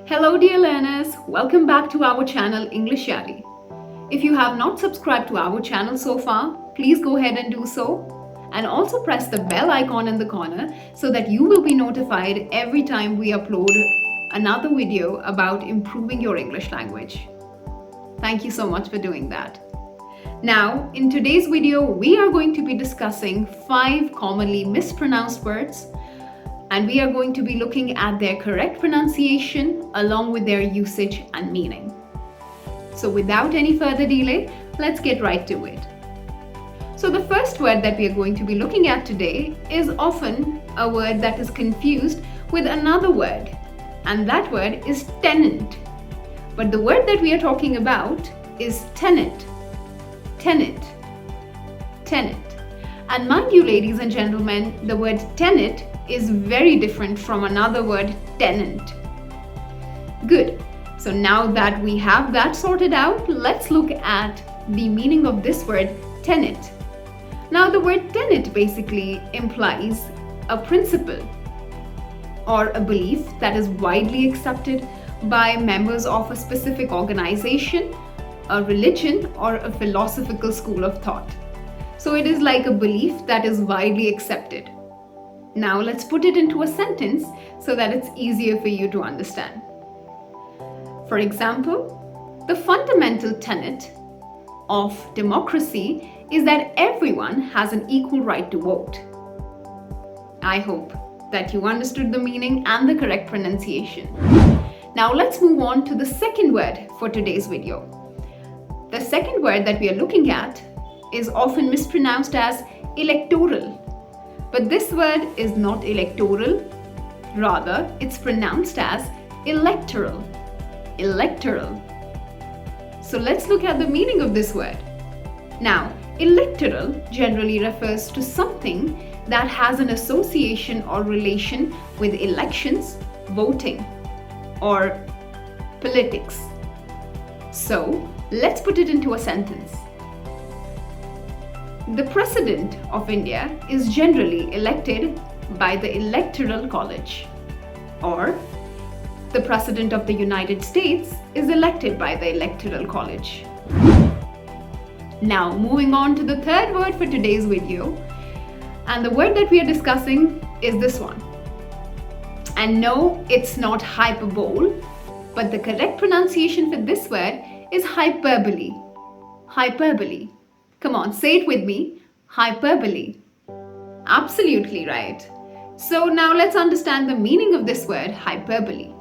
Hello dear learners, welcome back to our channel EnglishYaari. If you have not subscribed to our channel so far, please go ahead and do so. And also press the bell icon in the corner so that you will be notified every time we upload another video about improving your English language. Thank you so much for doing that. Now, in today's video, we are going to be discussing 5 commonly mispronounced words, and we are going to be looking at their correct pronunciation along with their usage and meaning. So without any further delay, let's get right to it. So the first word that we are going to be looking at today is often a word that is confused with another word, and that word is tenant. But the word that we are talking about is tenant. Tenant. Tenant. And mind you, ladies and gentlemen, the word tenant is very different from another word, tenant. Good. So now that we have that sorted out, let's look at the meaning of this word, tenant. Now, the word tenant basically implies a principle or a belief that is widely accepted by members of a specific organization, a religion, or a philosophical school of thought. So it is like a belief that is widely accepted. Now let's put it into a sentence so that it's easier for you to understand. For example, the fundamental tenet of democracy is that everyone has an equal right to vote. I hope that you understood the meaning and the correct pronunciation. Now let's move on to the second word for today's video. The second word that we are looking at is often mispronounced as electoral. But this word is not electoral, rather it's pronounced as electoral. Electoral. So let's look at the meaning of this word. Now, electoral generally refers to something that has an association or relation with elections, voting, or politics. So let's put it into a sentence. The President of India is generally elected by the Electoral College, or the President of the United States is elected by the Electoral College. Now, moving on to the third word for today's video, and the word that we are discussing is this one. And no, it's not hyperbole, but the correct pronunciation for this word is hyperbole. Hyperbole. Come on, say it with me. Hyperbole. Absolutely right. So now let's understand the meaning of this word, hyperbole.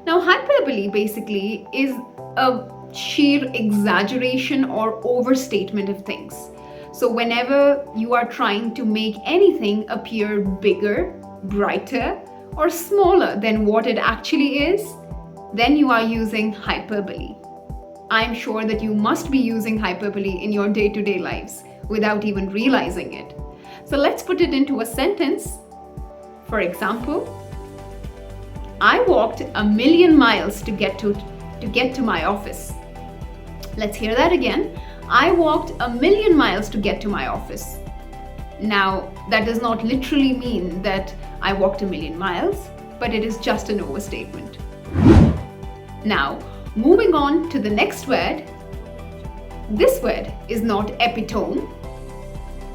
Now, hyperbole basically is a sheer exaggeration or overstatement of things. So whenever you are trying to make anything appear bigger, brighter, or smaller than what it actually is, then you are using hyperbole. I'm sure that you must be using hyperbole in your day-to-day lives without even realizing it. So let's put it into a sentence. For example, I walked 1,000,000 miles to get to my office. Let's hear that again. I walked 1,000,000 miles to get to my office. Now, that does not literally mean that I walked 1,000,000 miles, but it is just an overstatement. Now, moving on to the next word. This word is not epitome,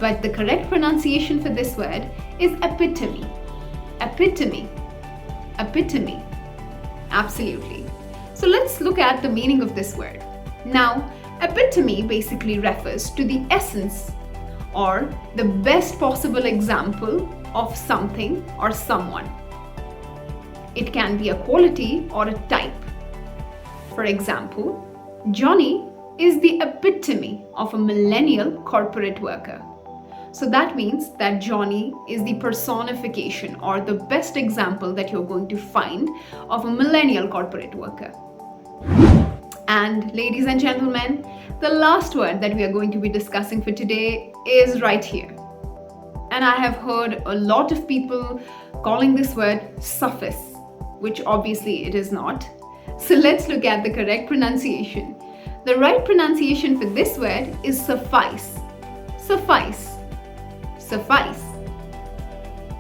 but the correct pronunciation for this word is epitome. Epitome. Epitome. Absolutely. So let's look at the meaning of this word. Now, epitome basically refers to the essence or the best possible example of something or someone. It can be a quality or a type. For example, Johnny is the epitome of a millennial corporate worker. So that means that Johnny is the personification or the best example that you're going to find of a millennial corporate worker. And ladies and gentlemen, the last word that we are going to be discussing for today is right here. And I have heard a lot of people calling this word suffice, which obviously it is not. So let's look at the correct pronunciation. The right pronunciation for this word is suffice. Suffice. Suffice.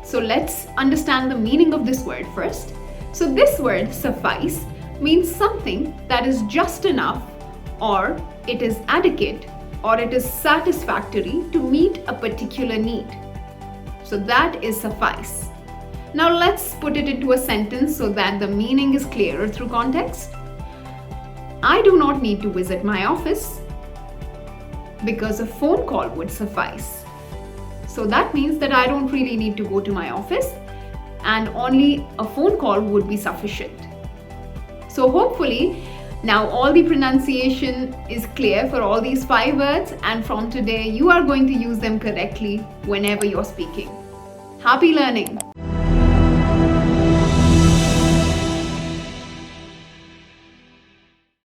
So let's understand the meaning of this word first. So this word suffice means something that is just enough, or it is adequate, or it is satisfactory to meet a particular need. So that is suffice. Now let's put it into a sentence so that the meaning is clearer through context. I do not need to visit my office because a phone call would suffice. So that means that I don't really need to go to my office and only a phone call would be sufficient. So hopefully now all the pronunciation is clear for all these 5 words, and from today you are going to use them correctly whenever you're speaking. Happy learning!